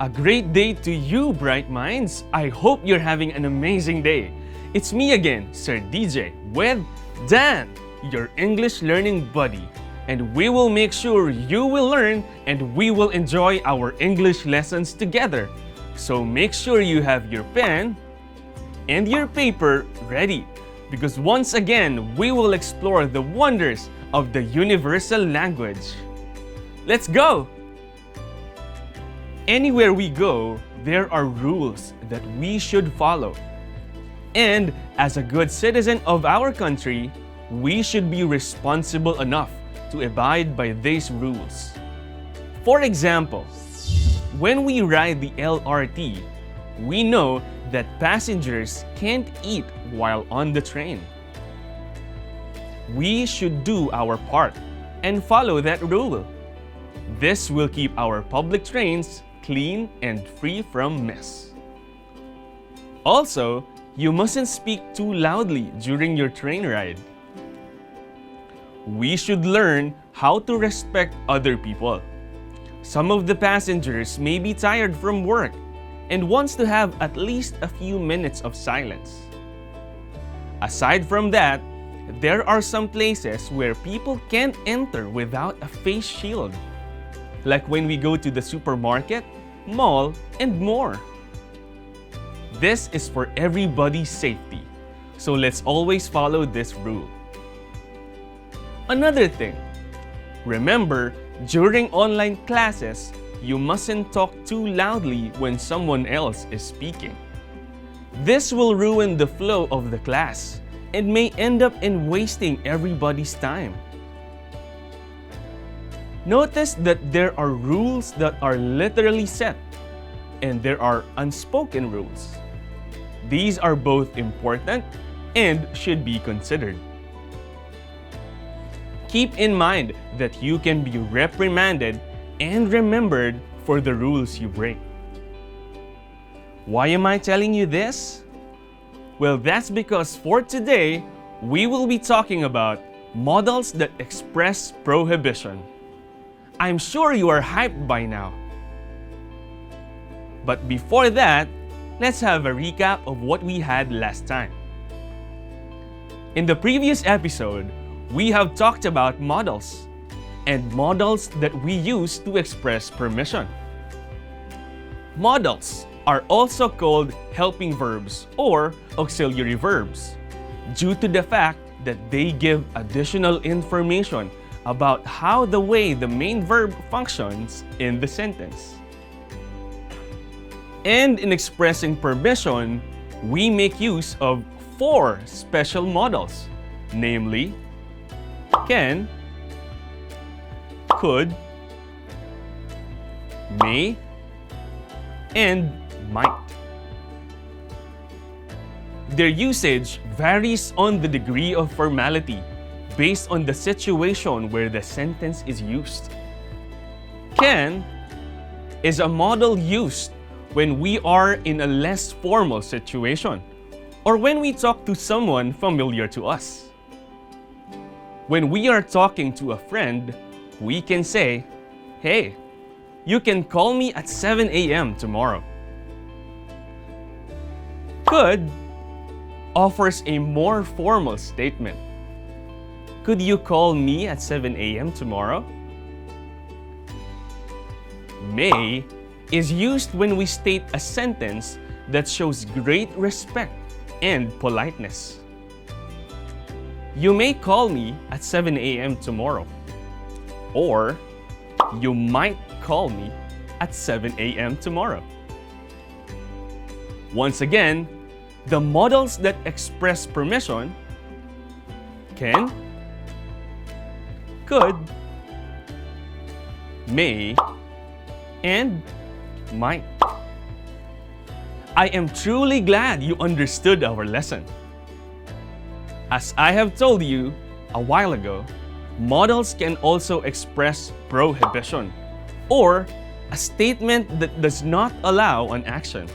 A great day to you, bright minds! I hope you're having an amazing day. It's me again, Sir Deejay, with Dan, your English learning buddy. And we will make sure you will learn and we will enjoy our English lessons together. So make sure you have your pen and your paper ready, because once again, we will explore the wonders of the universal language. Let's go! Anywhere we go, there are rules that we should follow. And as a good citizen of our country, we should be responsible enough to abide by these rules. For example, when we ride the LRT, we know that passengers can't eat while on the train. We should do our part and follow that rule. This will keep our public trains clean and free from mess. Also, you mustn't speak too loudly during your train ride. We should learn how to respect other people. Some of the passengers may be tired from work and wants to have at least a few minutes of silence. Aside from that, there are some places where people can't enter without a face shield, like when we go to the supermarket, mall, and more. This is for everybody's safety, so let's always follow this rule. Another thing, remember, during online classes, you mustn't talk too loudly when someone else is speaking. This will ruin the flow of the class and may end up in wasting everybody's time. Notice that there are rules that are literally set, and there are unspoken rules. These are both important and should be considered. Keep in mind that you can be reprimanded and remembered for the rules you break. Why am I telling you this? Well, that's because for today, we will be talking about modals that express prohibition. I'm sure you are hyped by now. But before that, let's have a recap of what we had last time. In the previous episode, we have talked about modals and modals that we use to express permission. Modals are also called helping verbs or auxiliary verbs due to the fact that they give additional information about how the way the main verb functions in the sentence. And in expressing permission, we make use of 4 special modals, namely can, could, may, and might. Their usage varies on the degree of formality based on the situation where the sentence is used. Can is a modal used when we are in a less formal situation or when we talk to someone familiar to us. When we are talking to a friend, we can say, "Hey, you can call me at 7 a.m. tomorrow." Could offers a more formal statement. Could you call me at 7 a.m. tomorrow? May is used when we state a sentence that shows great respect and politeness. You may call me at 7 a.m. tomorrow. Or, you might call me at 7 a.m. tomorrow. Once again, the modals that express permission can, could, may, and might. I am truly glad you understood our lesson. As I have told you a while ago, modals can also express prohibition or a statement that does not allow an action.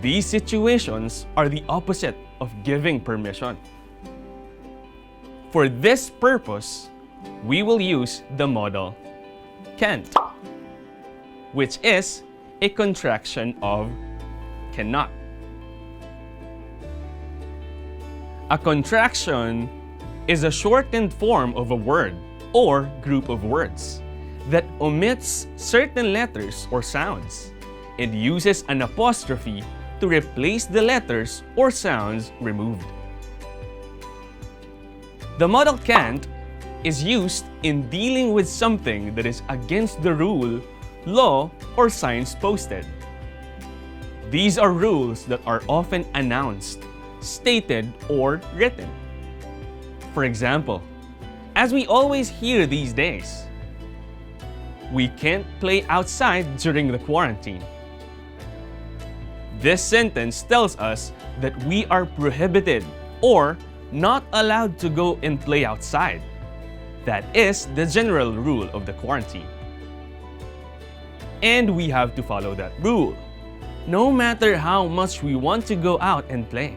These situations are the opposite of giving permission. For this purpose, we will use the modal can't, which is a contraction of cannot. A contraction is a shortened form of a word or group of words that omits certain letters or sounds and uses an apostrophe to replace the letters or sounds removed. The modal can't is used in dealing with something that is against the rule, law, or signs posted. These are rules that are often announced, stated, or written. For example, as we always hear these days, we can't play outside during the quarantine. This sentence tells us that we are prohibited or not allowed to go and play outside. That is the general rule of the quarantine. And we have to follow that rule, no matter how much we want to go out and play.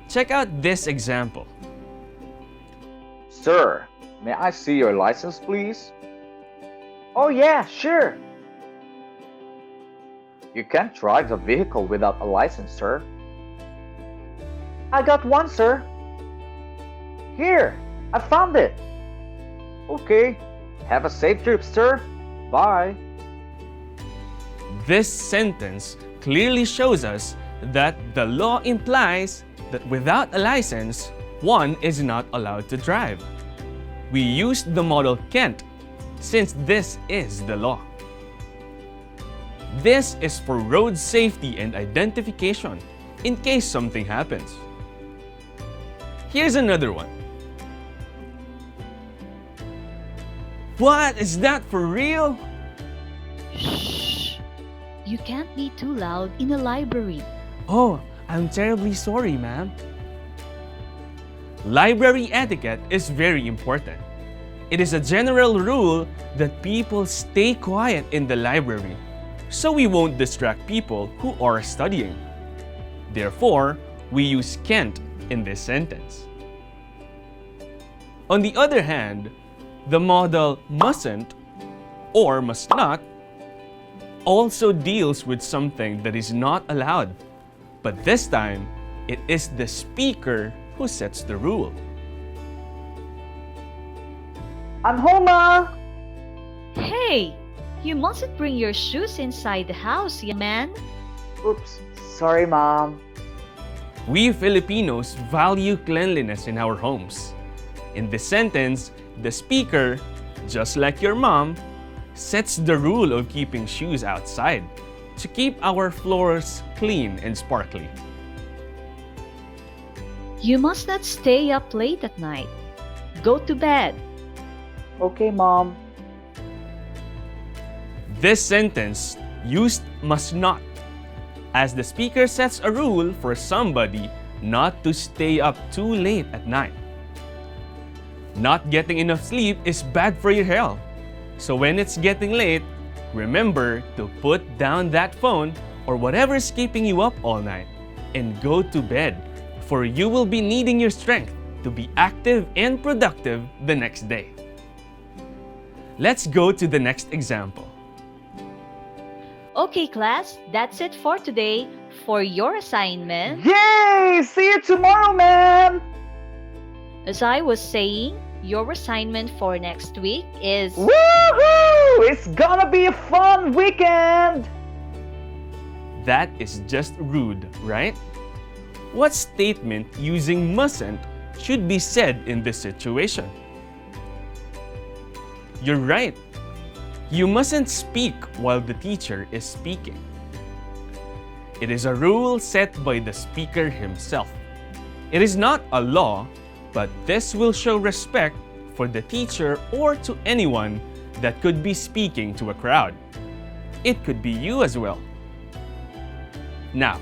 Check out this example. Sir, may I see your license, please? Oh yeah, sure. You can't drive a vehicle without a license, sir. I got one, sir. Here, I found it. Okay, have a safe trip, sir. Bye. This sentence clearly shows us that the law implies that without a license, one is not allowed to drive. We used the modal can't since this is the law. This is for road safety and identification in case something happens. Here's another one. What? Is that for real? Shh! You can't be too loud in a library. Oh, I'm terribly sorry, ma'am. Library etiquette is very important. It is a general rule that people stay quiet in the library so we won't distract people who are studying. Therefore, we use can't in this sentence. On the other hand, the modal mustn't or must not also deals with something that is not allowed, but this time, it is the speaker who sets the rule. I'm home, Ma. Hey! You mustn't bring your shoes inside the house, young man. Oops, sorry, Mom. We Filipinos value cleanliness in our homes. In this sentence, the speaker, just like your mom, sets the rule of keeping shoes outside to keep our floors clean and sparkly. You must not stay up late at night. Go to bed. Okay, Mom. This sentence used must not, as the speaker sets a rule for somebody not to stay up too late at night. Not getting enough sleep is bad for your health. So when it's getting late, remember to put down that phone or whatever is keeping you up all night and go to bed, for you will be needing your strength to be active and productive the next day. Let's go to the next example. Okay, class, that's it for today. For your assignment, Yay! See you tomorrow, man! as I was saying, your assignment for next week is Woohoo! It's gonna be a fun weekend! That is just rude, right? What statement using mustn't should be said in this situation? You're right. You mustn't speak while the teacher is speaking. It is a rule set by the speaker himself. It is not a law, but this will show respect for the teacher or to anyone that could be speaking to a crowd. It could be you as well. Now,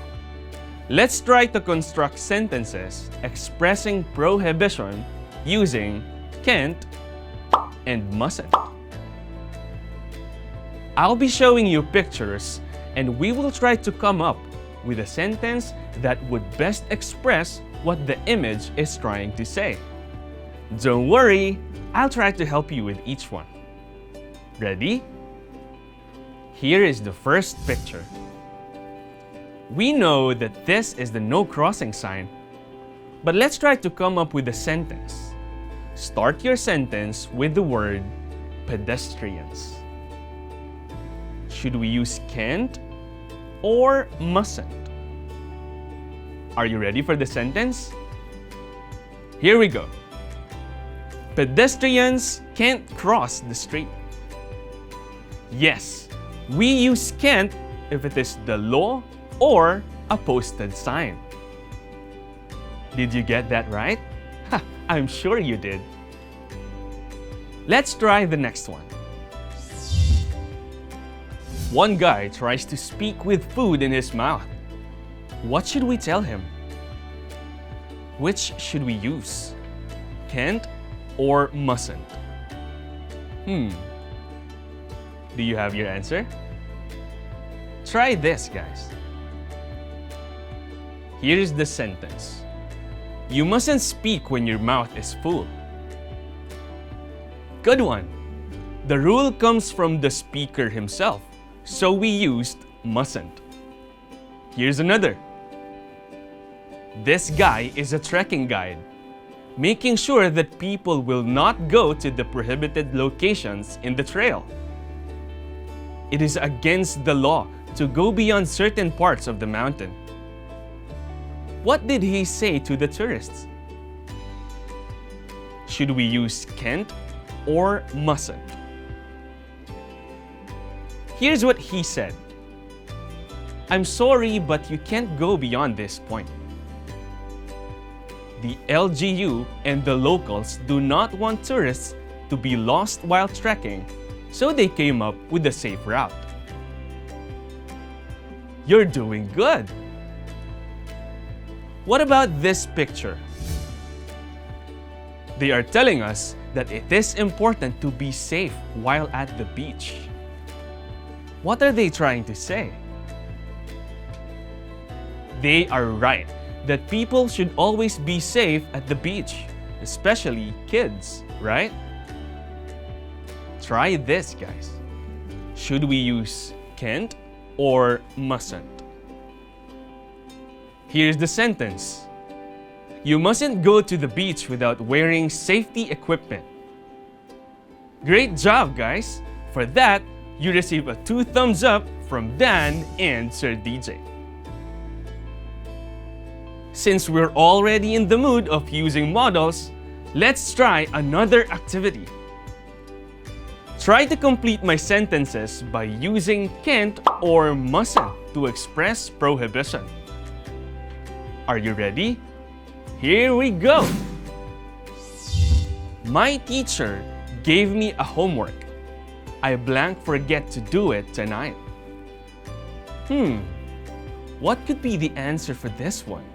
let's try to construct sentences expressing prohibition using can't and mustn't. I'll be showing you pictures and we will try to come up with a sentence that would best express what the image is trying to say. Don't worry, I'll try to help you with each one. Ready? Here is the first picture. We know that this is the no crossing sign, but let's try to come up with a sentence. Start your sentence with the word pedestrians. Should we use can't or mustn't? Are you ready for the sentence? Here we go. Pedestrians can't cross the street. Yes, we use can't if it is the law or a posted sign. Did you get that right? I'm sure you did. Let's try the next one. One guy tries to speak with food in his mouth. What should we tell him? Which should we use? Can't or mustn't? Do you have your answer? Try this, guys. Here's the sentence. You mustn't speak when your mouth is full. Good one. The rule comes from the speaker himself, so we used mustn't. Here's another. This guy is a trekking guide, making sure that people will not go to the prohibited locations in the trail. It is against the law to go beyond certain parts of the mountain. What did he say to the tourists? Should we use can't or mustn't? Here's what he said. I'm sorry, but you can't go beyond this point. The LGU and the locals do not want tourists to be lost while trekking, so they came up with a safe route. You're doing good! What about this picture? They are telling us that it is important to be safe while at the beach. What are they trying to say? They are right that people should always be safe at the beach, especially kids, right? Try this, guys. Should we use can't or mustn't? Here's the sentence. You mustn't go to the beach without wearing safety equipment. Great job, guys! For that, you receive a 2 thumbs up from Dan and Sir Deejay. Since we're already in the mood of using modals, let's try another activity. Try to complete my sentences by using can't or mustn't to express prohibition. Are you ready? Here we go! My teacher gave me a homework. I blank forget to do it tonight. What could be the answer for this one?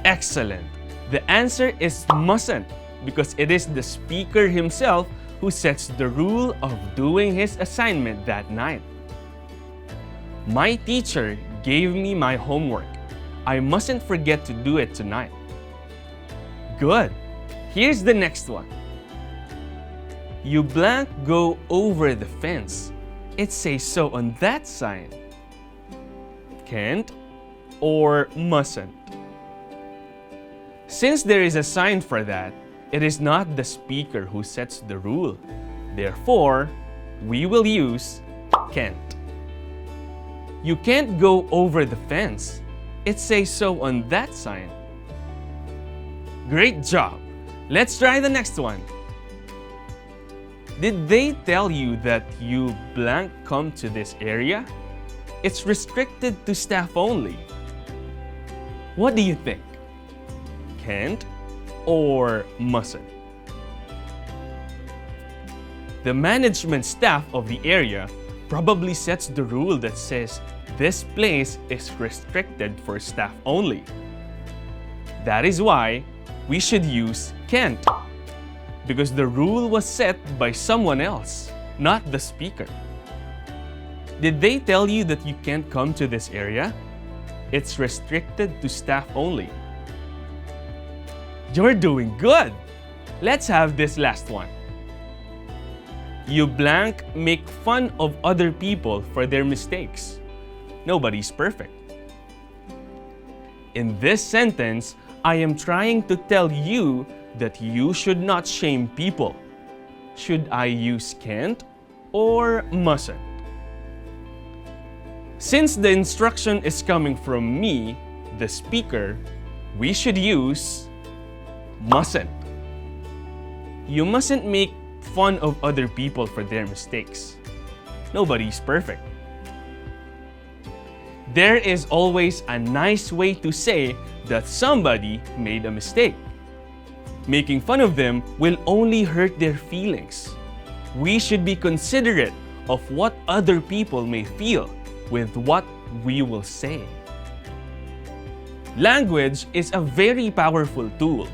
Excellent! The answer is mustn't because it is the speaker himself who sets the rule of doing his assignment that night. My teacher gave me my homework. I mustn't forget to do it tonight. Good! Here's the next one. You blank go over the fence. It says so on that sign. Can't or mustn't? Since there is a sign for that, it is not the speaker who sets the rule. Therefore, we will use can't. You can't go over the fence. It says so on that sign. Great job! Let's try the next one. Did they tell you that you blank come to this area? It's restricted to staff only. What do you think? Can't or mustn't? The management staff of the area probably sets the rule that says this place is restricted for staff only. That is why we should use can't, because the rule was set by someone else, not the speaker. Did they tell you that you can't come to this area? It's restricted to staff only. You're doing good! Let's have this last one. You blank make fun of other people for their mistakes. Nobody's perfect. In this sentence, I am trying to tell you that you should not shame people. Should I use can't or mustn't? Since the instruction is coming from me, the speaker, we should use mustn't. You mustn't make fun of other people for their mistakes. Nobody's perfect. There is always a nice way to say that somebody made a mistake. Making fun of them will only hurt their feelings. We should be considerate of what other people may feel with what we will say. Language is a very powerful tool.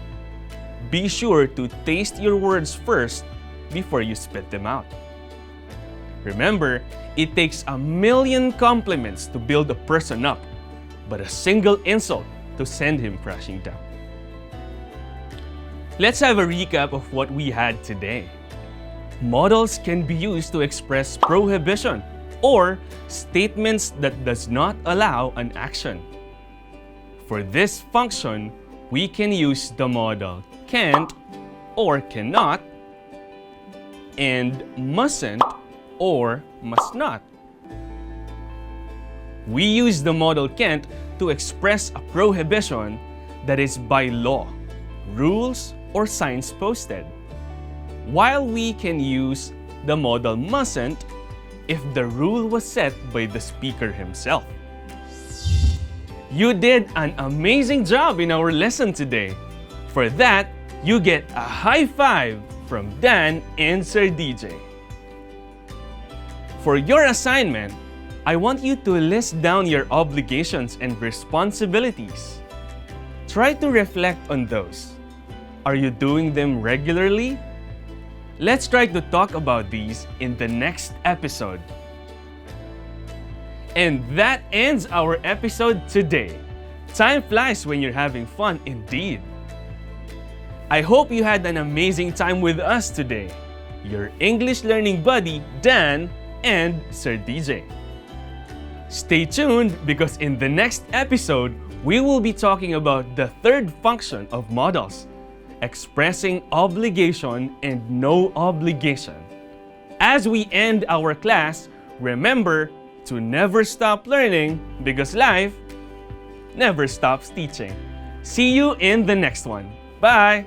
Be sure to taste your words first before you spit them out. Remember, it takes a million compliments to build a person up, but a single insult to send him crashing down. Let's have a recap of what we had today. Modals can be used to express prohibition or statements that does not allow an action. For this function, we can use the modal can't or cannot and mustn't or must not. We use the modal can't to express a prohibition that is by law, rules, or signs posted, while we can use the modal mustn't if the rule was set by the speaker himself. You did an amazing job in our lesson today. For that, you get a high five from Dan and Sir Deejay. For your assignment, I want you to list down your obligations and responsibilities. Try to reflect on those. Are you doing them regularly? Let's try to talk about these in the next episode. And that ends our episode today. Time flies when you're having fun indeed. I hope you had an amazing time with us today. Your English learning buddy, Dan, and Sir Deejay. Stay tuned because in the next episode, we will be talking about the third function of modals, expressing obligation and no obligation. As we end our class, remember to never stop learning because life never stops teaching. See you in the next one. Bye!